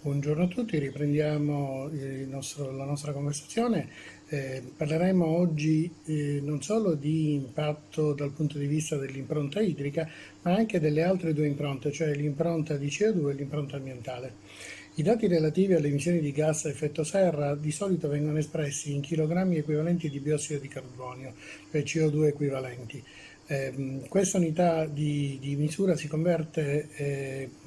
Buongiorno a tutti, riprendiamo la nostra conversazione. Parleremo oggi non solo di impatto dal punto di vista dell'impronta idrica, ma anche delle altre due impronte, cioè l'impronta di CO2 e l'impronta ambientale. I dati relativi alle emissioni di gas a effetto serra di solito vengono espressi in chilogrammi equivalenti di biossido di carbonio, cioè CO2 equivalenti. Questa unità di misura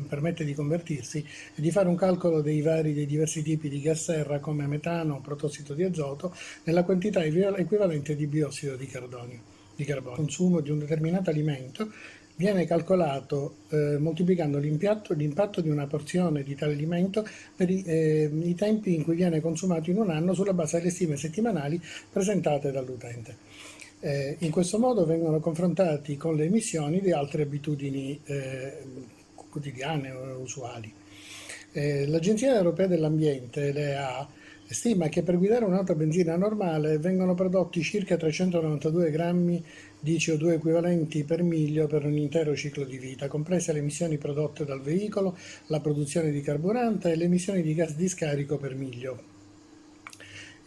permette di convertirsi e di fare un calcolo dei diversi tipi di gas serra come metano, protossido di azoto, nella quantità equivalente di biossido di carbonio. Il consumo di un determinato alimento viene calcolato moltiplicando l'impatto di una porzione di tale alimento per i tempi in cui viene consumato in un anno sulla base delle stime settimanali presentate dall'utente. In questo modo vengono confrontati con le emissioni di altre abitudini quotidiane o usuali. L'Agenzia Europea dell'Ambiente, l'EA, stima che per guidare un'auto a benzina normale vengono prodotti circa 392 grammi di CO2 equivalenti per miglio per un intero ciclo di vita, comprese le emissioni prodotte dal veicolo, la produzione di carburante e le emissioni di gas di scarico per miglio.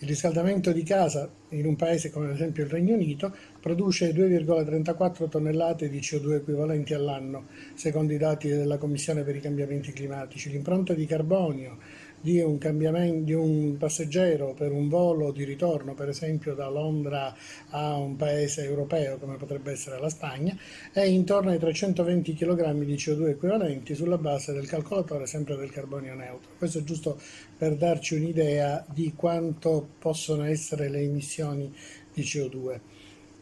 Il riscaldamento di casa in un paese come ad esempio il Regno Unito produce 2,34 tonnellate di CO2 equivalenti all'anno, secondo i dati della Commissione per i cambiamenti climatici. L'impronta di carbonio di un passeggero per un volo di ritorno, per esempio da Londra a un paese europeo come potrebbe essere la Spagna, è intorno ai 320 kg di CO2 equivalenti sulla base del calcolatore sempre del carbonio neutro. Questo è giusto per darci un'idea di quanto possono essere le emissioni di CO2.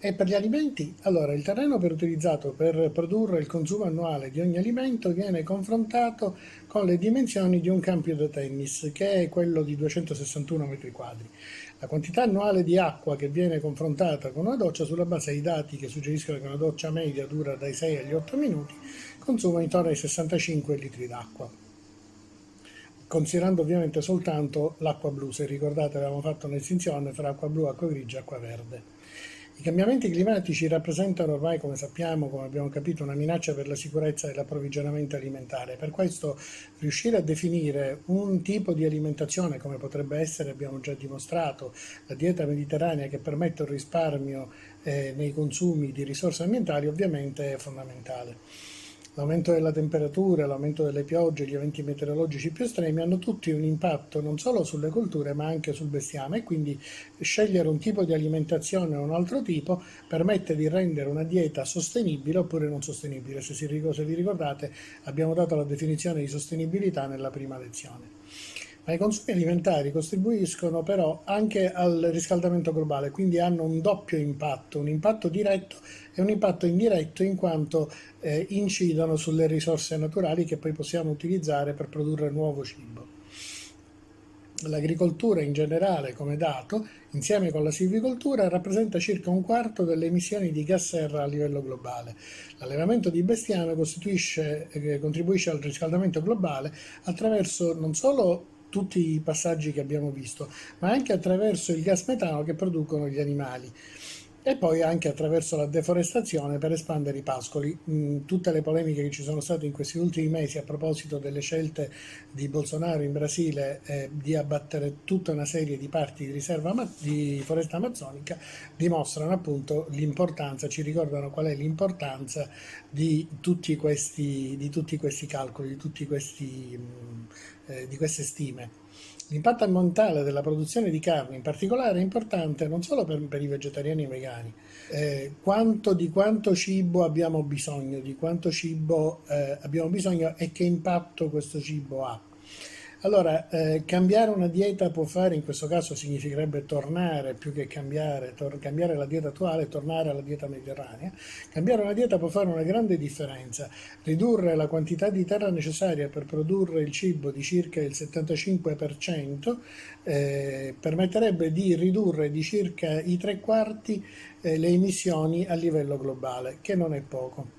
E per gli alimenti? Allora, il terreno utilizzato per produrre il consumo annuale di ogni alimento viene confrontato con le dimensioni di un campo da tennis, che è quello di 261 metri quadri. La quantità annuale di acqua che viene confrontata con una doccia sulla base dei dati che suggeriscono che una doccia media dura dai 6 agli 8 minuti, consuma intorno ai 65 litri d'acqua, considerando ovviamente soltanto l'acqua blu. Se ricordate avevamo fatto un'estinzione fra acqua blu, acqua grigia e acqua verde. I cambiamenti climatici rappresentano ormai, come sappiamo, come abbiamo capito, una minaccia per la sicurezza dell'approvvigionamento alimentare. Per questo riuscire a definire un tipo di alimentazione, come potrebbe essere, abbiamo già dimostrato, la dieta mediterranea che permette un risparmio nei consumi di risorse ambientali, ovviamente è fondamentale. L'aumento della temperatura, l'aumento delle piogge, gli eventi meteorologici più estremi hanno tutti un impatto non solo sulle colture ma anche sul bestiame, e quindi scegliere un tipo di alimentazione o un altro tipo permette di rendere una dieta sostenibile oppure non sostenibile. Se vi ricordate, abbiamo dato la definizione di sostenibilità nella prima lezione. Ma i consumi alimentari contribuiscono però anche al riscaldamento globale, quindi hanno un doppio impatto, un impatto diretto e un impatto indiretto, in quanto incidono sulle risorse naturali che poi possiamo utilizzare per produrre nuovo cibo. L'agricoltura in generale, come dato, insieme con la silvicoltura, rappresenta circa un quarto delle emissioni di gas serra a livello globale. L'allevamento di bestiame contribuisce al riscaldamento globale attraverso non solo tutti i passaggi che abbiamo visto, ma anche attraverso il gas metano che producono gli animali. E poi anche attraverso la deforestazione per espandere i pascoli. Tutte le polemiche che ci sono state in questi ultimi mesi a proposito delle scelte di Bolsonaro in Brasile di abbattere tutta una serie di parti di riserva di foresta amazzonica dimostrano appunto l'importanza, ci ricordano qual è l'importanza di tutti questi calcoli, di queste stime. L'impatto ambientale della produzione di carne in particolare è importante non solo per i vegetariani e i vegani, di quanto cibo abbiamo bisogno, di quanto cibo abbiamo bisogno e che impatto questo cibo ha. Allora, cambiare una dieta può fare, in questo caso significherebbe tornare, più che cambiare la dieta attuale e tornare alla dieta mediterranea. Cambiare una dieta può fare una grande differenza, ridurre la quantità di terra necessaria per produrre il cibo di circa il 75%, permetterebbe di ridurre di circa i 3/4 le emissioni a livello globale, che non è poco.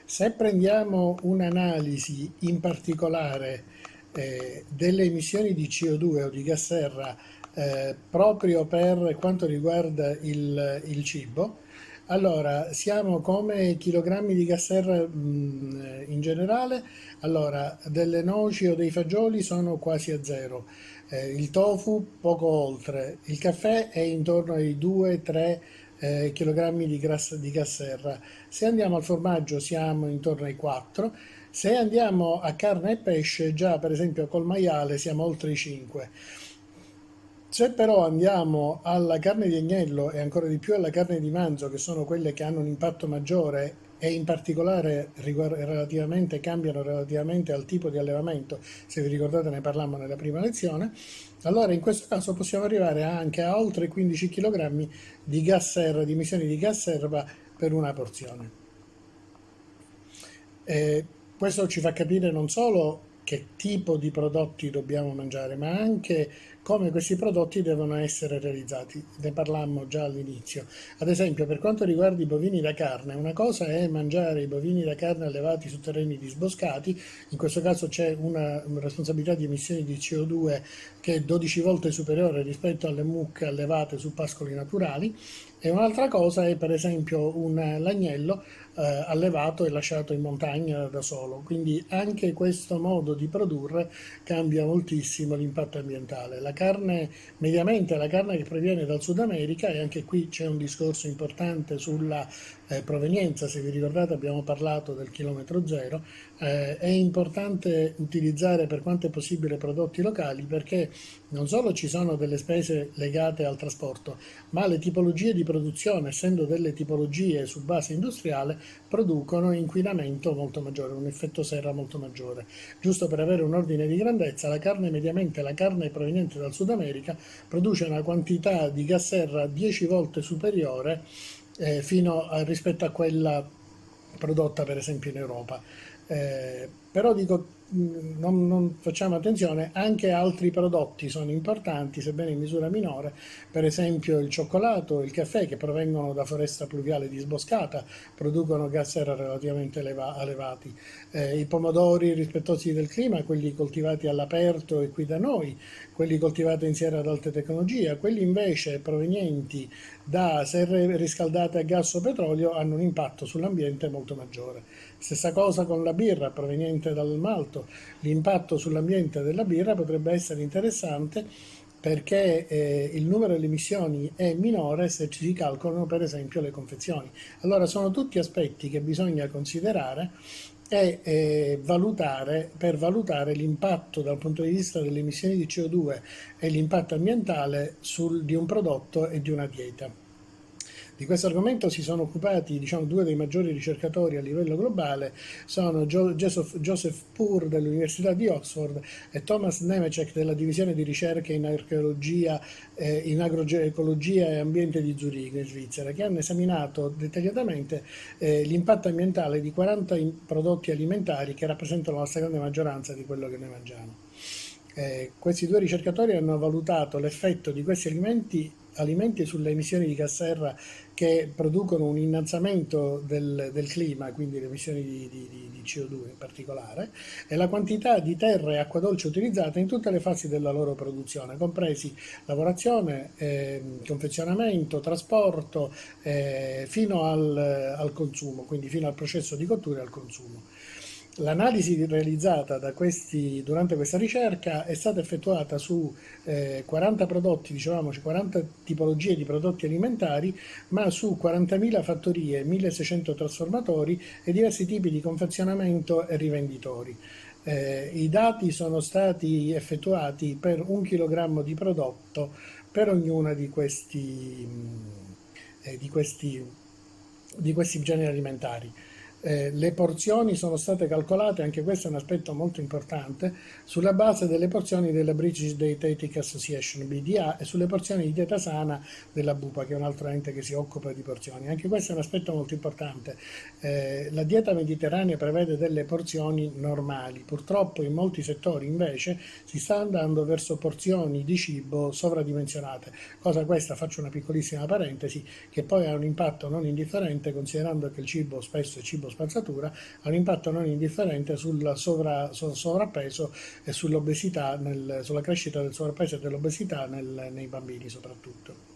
Se prendiamo un'analisi in particolare delle emissioni di CO2 o di gas serra proprio per quanto riguarda il cibo, Allora, siamo come chilogrammi di gas serra in generale. Allora, delle noci o dei fagioli sono quasi a zero, il tofu poco oltre, il caffè è intorno ai 2-3 chilogrammi di gas serra. Se andiamo al formaggio siamo intorno ai 4. Se andiamo a carne e pesce, già per esempio col maiale siamo oltre i 5. Se però andiamo alla carne di agnello e ancora di più alla carne di manzo, che sono quelle che hanno un impatto maggiore e in particolare cambiano relativamente al tipo di allevamento, se vi ricordate ne parlammo nella prima lezione, allora in questo caso possiamo arrivare anche a oltre 15 kg di gas serra, di emissioni di gas serra per una porzione. E questo ci fa capire non solo che tipo di prodotti dobbiamo mangiare, ma anche come questi prodotti devono essere realizzati. Ne parlammo già all'inizio. Ad esempio, per quanto riguarda i bovini da carne, una cosa è mangiare i bovini da carne allevati su terreni disboscati, in questo caso c'è una responsabilità di emissioni di CO2 che è 12 volte superiore rispetto alle mucche allevate su pascoli naturali, e un'altra cosa è per esempio l'agnello allevato e lasciato in montagna da solo. Quindi anche questo modo di produrre cambia moltissimo l'impatto ambientale. Mediamente la carne che proviene dal Sud America, e anche qui c'è un discorso importante sulla provenienza, se vi ricordate abbiamo parlato del chilometro zero, è importante utilizzare per quanto è possibile prodotti locali, perché non solo ci sono delle spese legate al trasporto, ma le tipologie di produzione, essendo delle tipologie su base industriale, producono inquinamento molto maggiore, un effetto serra molto maggiore. Giusto per avere un ordine di grandezza, mediamente la carne proveniente dal Sud America produce una quantità di gas serra 10 volte superiore rispetto a quella prodotta per esempio in Europa. Però dico, non facciamo attenzione, anche altri prodotti sono importanti, sebbene in misura minore, per esempio il cioccolato, il caffè, che provengono da foresta pluviale disboscata, producono gas serra relativamente elevati. I pomodori rispettosi del clima, quelli coltivati all'aperto e qui da noi, quelli coltivati in serra ad alta tecnologia, quelli invece provenienti da serre riscaldate a gas o petrolio hanno un impatto sull'ambiente molto maggiore. Stessa cosa con la birra proveniente dal malto, l'impatto sull'ambiente della birra potrebbe essere interessante, perché il numero delle emissioni è minore se ci si calcolano per esempio le confezioni. Allora sono tutti aspetti che bisogna considerare e valutare per valutare l'impatto dal punto di vista delle emissioni di CO2 e l'impatto ambientale di un prodotto e di una dieta. Di questo argomento si sono occupati, diciamo, due dei maggiori ricercatori a livello globale, sono Joseph Poor dell'Università di Oxford e Thomas Nemecek della divisione di ricerche in archeologia, in agroecologia e ambiente di Zurigo in Svizzera, che hanno esaminato dettagliatamente l'impatto ambientale di 40 prodotti alimentari che rappresentano la stragrande maggioranza di quello che noi mangiamo. Questi due ricercatori hanno valutato l'effetto di questi alimenti sulle emissioni di gas serra, che producono un innalzamento del clima, quindi le emissioni di CO2 in particolare, e la quantità di terra e acqua dolce utilizzata in tutte le fasi della loro produzione, compresi lavorazione, confezionamento, trasporto, fino al consumo, quindi fino al processo di cottura e al consumo. L'analisi realizzata durante questa ricerca è stata effettuata su 40 prodotti, dicevamo 40 tipologie di prodotti alimentari, ma su 40.000 fattorie, 1.600 trasformatori e diversi tipi di confezionamento e rivenditori. I dati sono stati effettuati per 1 chilogrammo di prodotto per ognuna di questi generi alimentari. Le porzioni sono state calcolate, anche questo è un aspetto molto importante, sulla base delle porzioni della British Dietetic Association, BDA, e sulle porzioni di dieta sana della BUPA, che è un altro ente che si occupa di porzioni. Anche questo è un aspetto molto importante. La dieta mediterranea prevede delle porzioni normali, purtroppo in molti settori invece si sta andando verso porzioni di cibo sovradimensionate, cosa questa, faccio una piccolissima parentesi, che poi ha un impatto non indifferente, considerando che il cibo spesso è cibo spazzatura, ha un impatto non indifferente sul sovrappeso e sull'obesità, sulla crescita del sovrappeso e dell'obesità nei bambini soprattutto.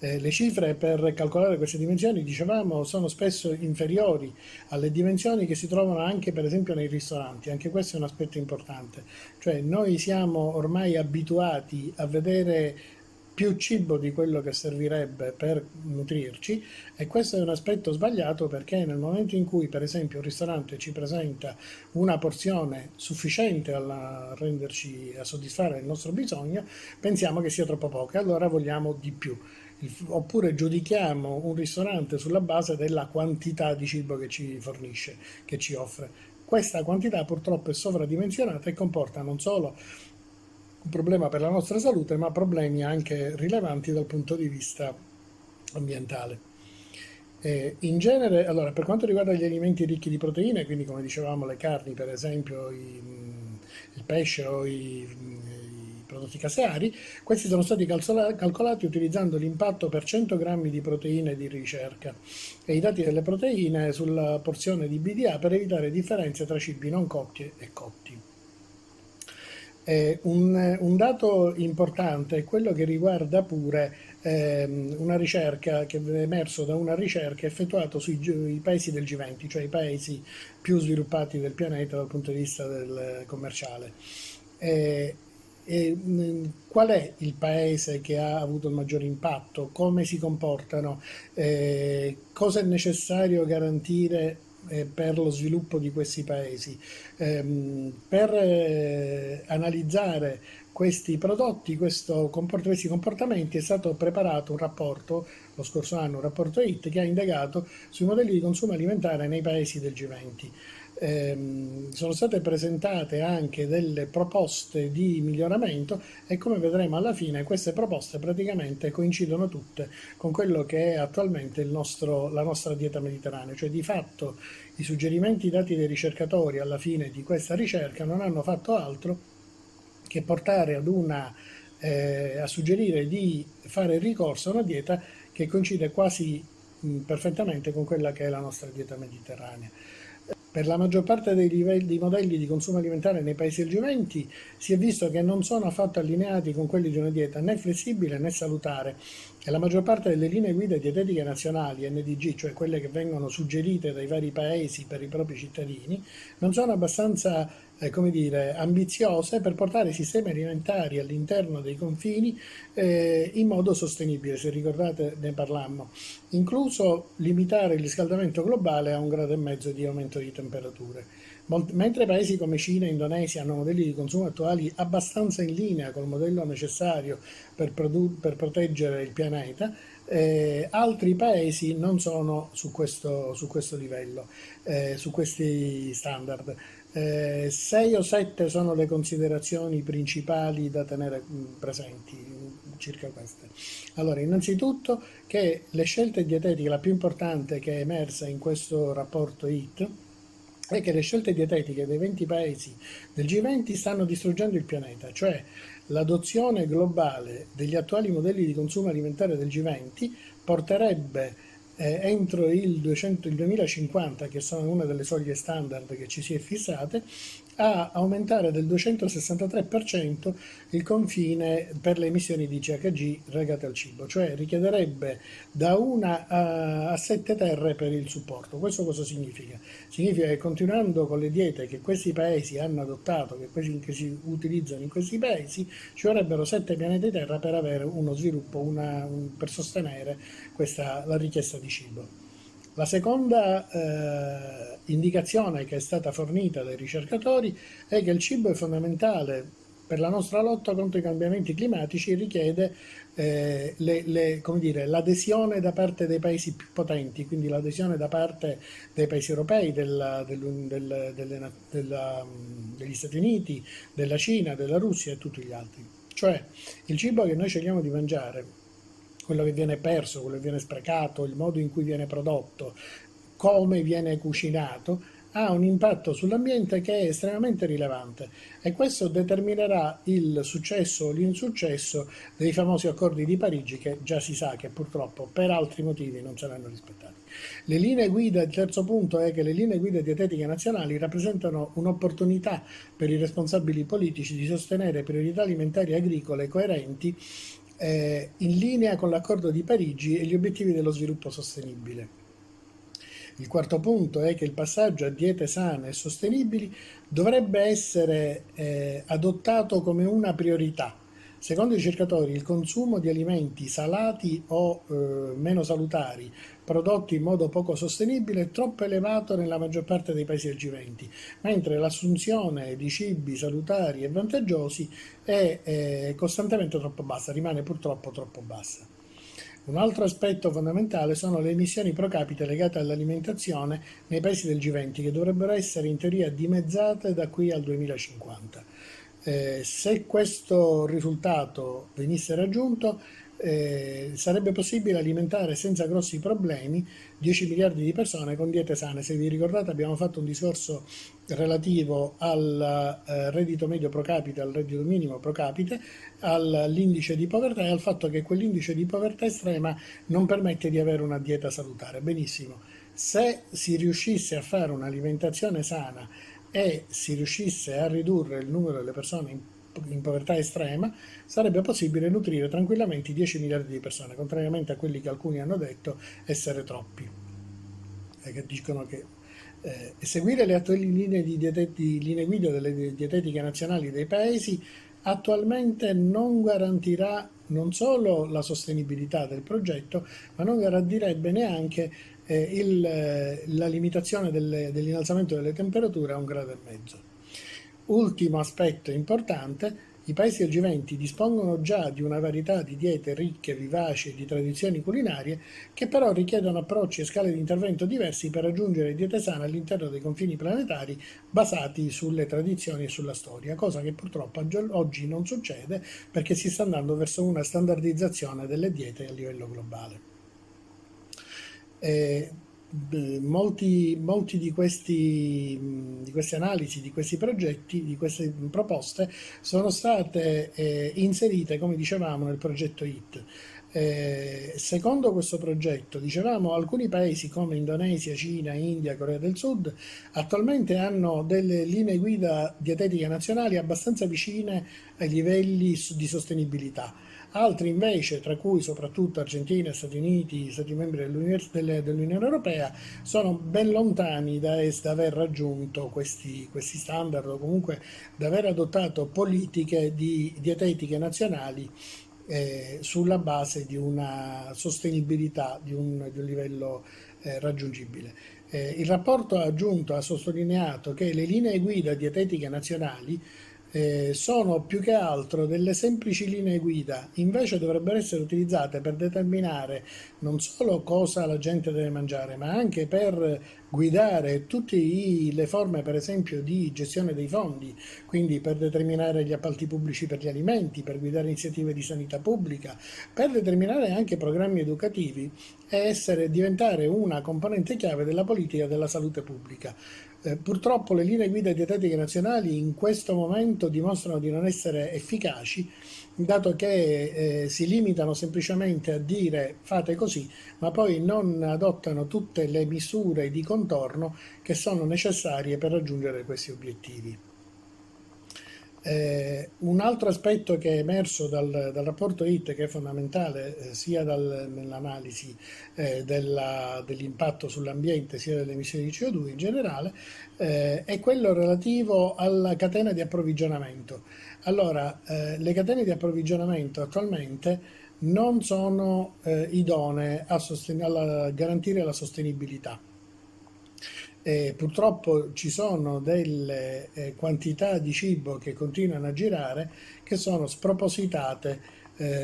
Le cifre per calcolare queste dimensioni, dicevamo, sono spesso inferiori alle dimensioni che si trovano anche per esempio nei ristoranti. Anche questo è un aspetto importante. Cioè noi siamo ormai abituati a vedere più cibo di quello che servirebbe per nutrirci, e questo è un aspetto sbagliato, perché nel momento in cui per esempio un ristorante ci presenta una porzione sufficiente a soddisfare il nostro bisogno, pensiamo che sia troppo poca, allora vogliamo di più. Oppure giudichiamo un ristorante sulla base della quantità di cibo che ci fornisce, che ci offre. Questa quantità purtroppo è sovradimensionata e comporta non solo un problema per la nostra salute, ma problemi anche rilevanti dal punto di vista ambientale. In genere, allora, per quanto riguarda gli alimenti ricchi di proteine, quindi come dicevamo le carni, per esempio il pesce o i prodotti caseari, questi sono stati calcolati utilizzando l'impatto per 100 grammi di proteine di ricerca e i dati delle proteine sulla porzione di BDA per evitare differenze tra cibi non cotti e cotti. Un dato importante è quello che riguarda pure una ricerca che è emerso da una ricerca effettuata sui paesi del G20, cioè i paesi più sviluppati del pianeta dal punto di vista commerciale. Eh, Qual è il paese che ha avuto il maggior impatto? Come si comportano? Cosa è necessario garantire per lo sviluppo di questi paesi? Per analizzare questi prodotti, questi comportamenti è stato preparato un rapporto, lo scorso anno, un rapporto HIT, che ha indagato sui modelli di consumo alimentare nei paesi del G20. Sono state presentate anche delle proposte di miglioramento, e come vedremo alla fine queste proposte praticamente coincidono tutte con quello che è attualmente la nostra dieta mediterranea, cioè di fatto i suggerimenti dati dai ricercatori alla fine di questa ricerca non hanno fatto altro che portare a suggerire di fare ricorso a una dieta che coincide quasi perfettamente con quella che è la nostra dieta mediterranea. Per la maggior parte dei modelli di consumo alimentare nei paesi del G20 si è visto che non sono affatto allineati con quelli di una dieta né flessibile né salutare, e la maggior parte delle linee guida dietetiche nazionali, NDG, cioè quelle che vengono suggerite dai vari paesi per i propri cittadini, non sono abbastanza come dire, ambiziose per portare i sistemi alimentari all'interno dei confini in modo sostenibile, se ricordate ne parlammo, incluso limitare il riscaldamento globale a 1,5 gradi di aumento di temperature. Mentre paesi come Cina e Indonesia hanno modelli di consumo attuali abbastanza in linea col modello necessario per proteggere il pianeta, altri paesi non sono su questo livello, su questi standard. 6 o 7 sono le considerazioni principali da tenere presenti circa queste. Allora, innanzitutto che le scelte dietetiche, la più importante che è emersa in questo rapporto HIT, è che le scelte dietetiche dei 20 paesi del G20 stanno distruggendo il pianeta, cioè l'adozione globale degli attuali modelli di consumo alimentare del G20 porterebbe entro il 2050, che sono una delle soglie standard che ci si è fissate, a aumentare del 263% il confine per le emissioni di CHG legate al cibo, cioè richiederebbe da 1 a 7 terre per il supporto. Questo cosa significa? Significa che continuando con le diete che questi paesi hanno adottato, che si utilizzano in questi paesi, ci vorrebbero 7 pianeti Terra per avere uno sviluppo, per sostenere la richiesta di cibo. La seconda indicazione che è stata fornita dai ricercatori è che il cibo è fondamentale per la nostra lotta contro i cambiamenti climatici, richiede l'adesione da parte dei paesi più potenti, quindi l'adesione da parte dei paesi europei, degli Stati Uniti, della Cina, della Russia e tutti gli altri. Cioè il cibo che noi scegliamo di mangiare, quello che viene perso, quello che viene sprecato, il modo in cui viene prodotto, come viene cucinato, ha un impatto sull'ambiente che è estremamente rilevante, e questo determinerà il successo o l'insuccesso dei famosi accordi di Parigi, che già si sa che purtroppo per altri motivi non saranno rispettati. Le linee guida, il terzo punto è che le linee guida dietetiche nazionali rappresentano un'opportunità per i responsabili politici di sostenere priorità alimentari e agricole coerenti in linea con l'accordo di Parigi e gli obiettivi dello sviluppo sostenibile. Il quarto punto è che il passaggio a diete sane e sostenibili dovrebbe essere adottato come una priorità. Secondo i ricercatori, il consumo di alimenti salati o meno salutari, prodotti in modo poco sostenibile, è troppo elevato nella maggior parte dei paesi del G20, mentre l'assunzione di cibi salutari e vantaggiosi è costantemente troppo bassa, rimane purtroppo troppo bassa. Un altro aspetto fondamentale sono le emissioni pro capite legate all'alimentazione nei paesi del G20, che dovrebbero essere in teoria dimezzate da qui al 2050. Se questo risultato venisse raggiunto, sarebbe possibile alimentare senza grossi problemi 10 miliardi di persone con diete sane. Se vi ricordate, abbiamo fatto un discorso relativo al reddito medio pro capite, al reddito minimo pro capite, all'indice di povertà e al fatto che quell'indice di povertà estrema non permette di avere una dieta salutare. Benissimo, se si riuscisse a fare un'alimentazione sana e si riuscisse a ridurre il numero delle persone in povertà estrema, sarebbe possibile nutrire tranquillamente 10 miliardi di persone, contrariamente a quelli che alcuni hanno detto essere troppi, che dicono che seguire le attuali linee guida delle dietetiche nazionali dei paesi attualmente non garantirà non solo la sostenibilità del progetto, ma non garantirebbe neanche la limitazione dell'innalzamento delle temperature a 1,5 gradi. Ultimo aspetto importante, i paesi del G20 dispongono già di una varietà di diete ricche, vivaci e di tradizioni culinarie che però richiedono approcci e scale di intervento diversi per raggiungere diete sane all'interno dei confini planetari basati sulle tradizioni e sulla storia, cosa che purtroppo oggi non succede perché si sta andando verso una standardizzazione delle diete a livello globale. Molti di queste analisi, di questi progetti, di queste proposte sono state inserite, come dicevamo, nel progetto HIT. Secondo questo progetto, dicevamo, alcuni paesi come Indonesia, Cina, India, Corea del Sud attualmente hanno delle linee guida dietetiche nazionali abbastanza vicine ai livelli di sostenibilità. Altri invece, tra cui soprattutto Argentina, Stati Uniti, Stati membri dell'Unione Europea, sono ben lontani da aver raggiunto questi standard o comunque da aver adottato politiche dietetiche nazionali sulla base di una sostenibilità di un livello raggiungibile. Il rapporto aggiunto ha sottolineato che le linee guida dietetiche nazionali sono più che altro delle semplici linee guida, invece dovrebbero essere utilizzate per determinare non solo cosa la gente deve mangiare, ma anche per guidare tutte le forme, per esempio, di gestione dei fondi, quindi per determinare gli appalti pubblici per gli alimenti, per guidare iniziative di sanità pubblica, per determinare anche programmi educativi e diventare una componente chiave della politica della salute pubblica. Purtroppo le linee guida dietetiche nazionali in questo momento dimostrano di non essere efficaci, dato che si limitano semplicemente a dire fate così, ma poi non adottano tutte le misure di contorno che sono necessarie per raggiungere questi obiettivi. Un altro aspetto che è emerso dal rapporto HIT, che è fondamentale sia nell'analisi dell'impatto sull'ambiente sia delle emissioni di CO2 in generale, è quello relativo alla catena di approvvigionamento. Allora, le catene di approvvigionamento attualmente non sono idonee a garantire la sostenibilità. Purtroppo ci sono delle quantità di cibo che continuano a girare che sono spropositate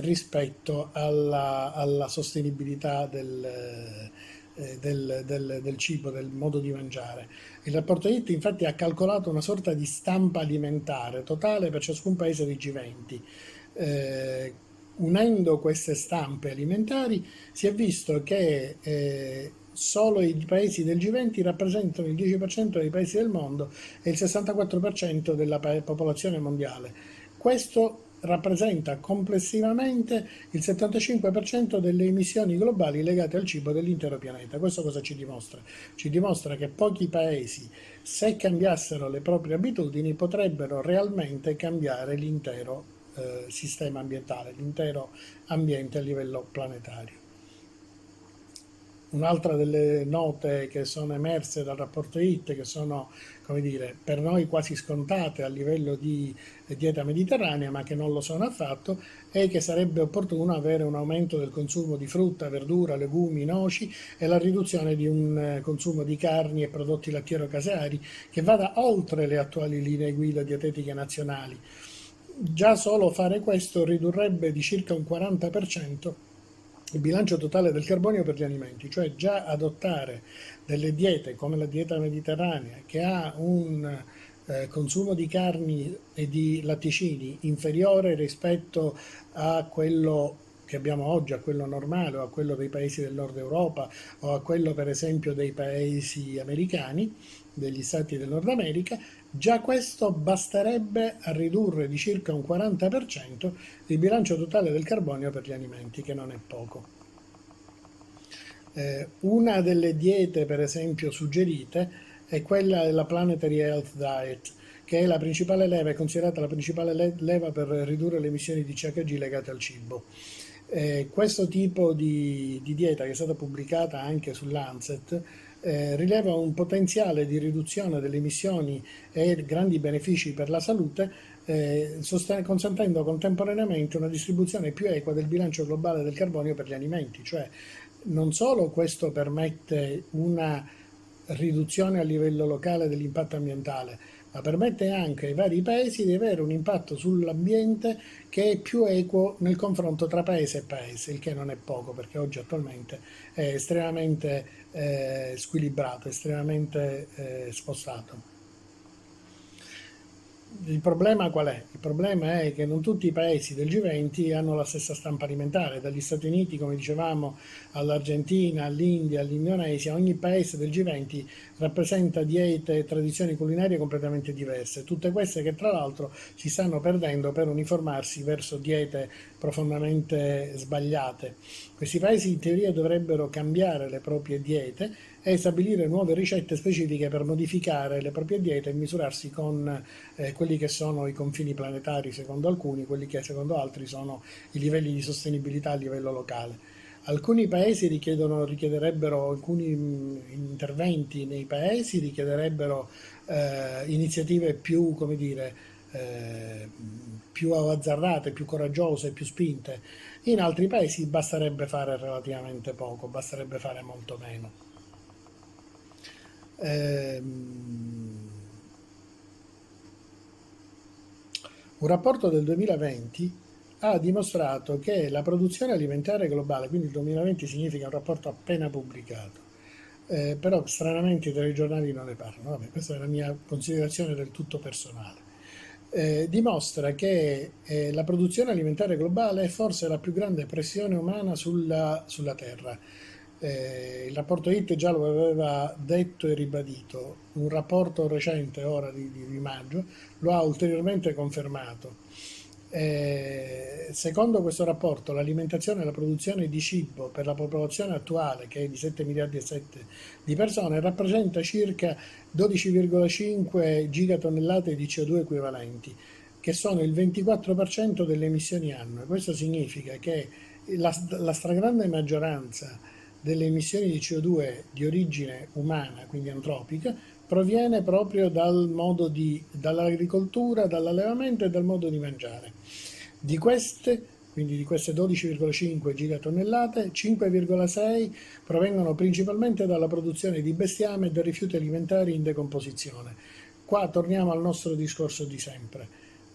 rispetto alla sostenibilità del cibo, del modo di mangiare. Il rapporto HIT infatti ha calcolato una sorta di stampa alimentare totale per ciascun paese dei G20. Unendo queste stampe alimentari si è visto che solo i paesi del G20 rappresentano il 10% dei paesi del mondo e il 64% della popolazione mondiale. Questo rappresenta complessivamente il 75% delle emissioni globali legate al cibo dell'intero pianeta. Questo cosa ci dimostra? Ci dimostra che pochi paesi, se cambiassero le proprie abitudini, potrebbero realmente cambiare l'intero sistema ambientale, l'intero ambiente a livello planetario. Un'altra delle note che sono emerse dal rapporto HIT, che sono, come dire, per noi quasi scontate a livello di dieta mediterranea, ma che non lo sono affatto, è che sarebbe opportuno avere un aumento del consumo di frutta, verdura, legumi, noci e la riduzione di un consumo di carni e prodotti lattiero-caseari che vada oltre le attuali linee guida dietetiche nazionali. Già solo fare questo ridurrebbe di circa un 40% il bilancio totale del carbonio per gli alimenti, cioè già adottare delle diete come la dieta mediterranea che ha un consumo di carni e di latticini inferiore rispetto a quello che abbiamo oggi, a quello normale o a quello dei paesi del nord Europa o a quello per esempio dei paesi americani, degli stati del Nord America, già questo basterebbe a ridurre di circa un 40% il bilancio totale del carbonio per gli alimenti, che non è poco. Una delle diete, per esempio, suggerite è quella della Planetary Health Diet, che è la principale leva, è considerata la principale leva per ridurre le emissioni di CHG legate al cibo. Questo tipo di dieta, che è stata pubblicata anche sull'Lancet, rileva un potenziale di riduzione delle emissioni e grandi benefici per la salute, consentendo contemporaneamente una distribuzione più equa del bilancio globale del carbonio per gli alimenti. Cioè, non solo questo permette una riduzione a livello locale dell'impatto ambientale, ma permette anche ai vari paesi di avere un impatto sull'ambiente che è più equo nel confronto tra paese e paese, il che non è poco, perché oggi attualmente è estremamente squilibrato, estremamente spostato. Il problema qual è? Il problema è che non tutti i paesi del G20 hanno la stessa stampa alimentare, dagli Stati Uniti, come dicevamo, all'Argentina, all'India, all'Indonesia. Ogni paese del G20 rappresenta diete e tradizioni culinarie completamente diverse, tutte queste che tra l'altro si stanno perdendo per uniformarsi verso diete profondamente sbagliate. Questi paesi in teoria dovrebbero cambiare le proprie diete e stabilire nuove ricette specifiche per modificare le proprie diete e misurarsi con quelli che sono i confini planetari secondo alcuni, quelli che secondo altri sono i livelli di sostenibilità a livello locale. Alcuni paesi richiederebbero alcuni interventi nei paesi, richiederebbero iniziative più, come dire, più azzardate, più coraggiose, più spinte. In altri paesi basterebbe fare relativamente poco, basterebbe fare molto meno. Un rapporto del 2020 ha dimostrato che la produzione alimentare globale, quindi il 2020 significa un rapporto appena pubblicato, però stranamente i telegiornali non ne parlano, vabbè, questa è la mia considerazione del tutto personale, dimostra che la produzione alimentare globale è forse la più grande pressione umana sulla Terra. Il rapporto HIT già lo aveva detto e ribadito, un rapporto recente ora di maggio lo ha ulteriormente confermato. Secondo questo rapporto l'alimentazione e la produzione di cibo per la popolazione attuale, che è di 7 miliardi e 7 di persone, rappresenta circa 12,5 gigatonnellate di CO2 equivalenti, che sono il 24% delle emissioni annue. Questo significa che la stragrande maggioranza delle emissioni di CO2 di origine umana, quindi antropica, proviene proprio dall'agricoltura, dall'allevamento e dal modo di mangiare. Di queste 12,5 gigatonnellate, 5,6 provengono principalmente dalla produzione di bestiame e da rifiuti alimentari in decomposizione. Qua torniamo al nostro discorso di sempre.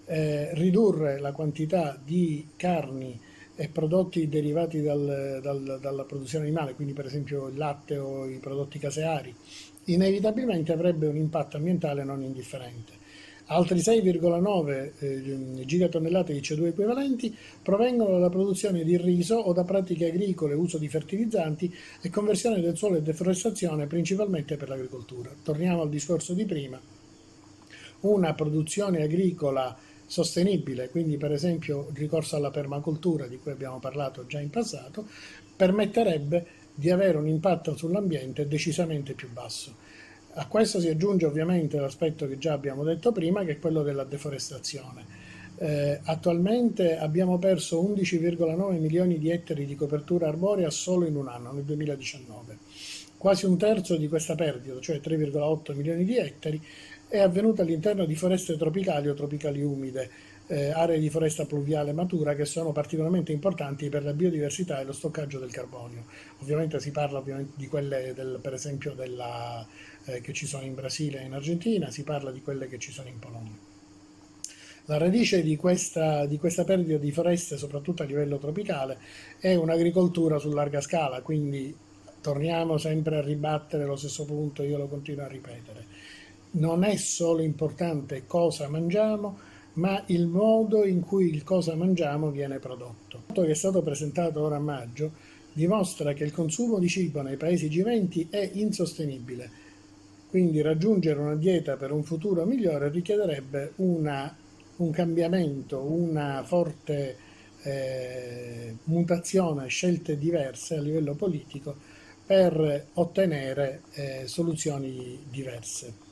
Ridurre la quantità di carni e prodotti derivati dalla produzione animale, quindi per esempio il latte o i prodotti caseari, inevitabilmente avrebbe un impatto ambientale non indifferente. Altri 6,9 gigatonnellate di CO2 equivalenti provengono dalla produzione di riso o da pratiche agricole, uso di fertilizzanti e conversione del suolo e deforestazione principalmente per l'agricoltura. Torniamo al discorso di prima. Una produzione agricola sostenibile, quindi per esempio il ricorso alla permacultura di cui abbiamo parlato già in passato, permetterebbe di avere un impatto sull'ambiente decisamente più basso. A questo si aggiunge ovviamente l'aspetto che già abbiamo detto prima, che è quello della deforestazione. Attualmente abbiamo perso 11,9 milioni di ettari di copertura arborea solo in un anno, nel 2019. Quasi un terzo di questa perdita, cioè 3,8 milioni di ettari, è avvenuta all'interno di foreste tropicali o tropicali umide, aree di foresta pluviale matura che sono particolarmente importanti per la biodiversità e lo stoccaggio del carbonio. Ovviamente si parla ovviamente di quelle per esempio che ci sono in Brasile e in Argentina, si parla di quelle che ci sono in Polonia. La radice di questa perdita di foreste, soprattutto a livello tropicale, è un'agricoltura su larga scala, quindi torniamo sempre a ribattere lo stesso punto, io lo continuo a ripetere. Non è solo importante cosa mangiamo, ma il modo in cui il cosa mangiamo viene prodotto. Il che è stato presentato ora a maggio dimostra che il consumo di cibo nei paesi G20 è insostenibile, quindi raggiungere una dieta per un futuro migliore richiederebbe un cambiamento, una forte mutazione, scelte diverse a livello politico per ottenere soluzioni diverse.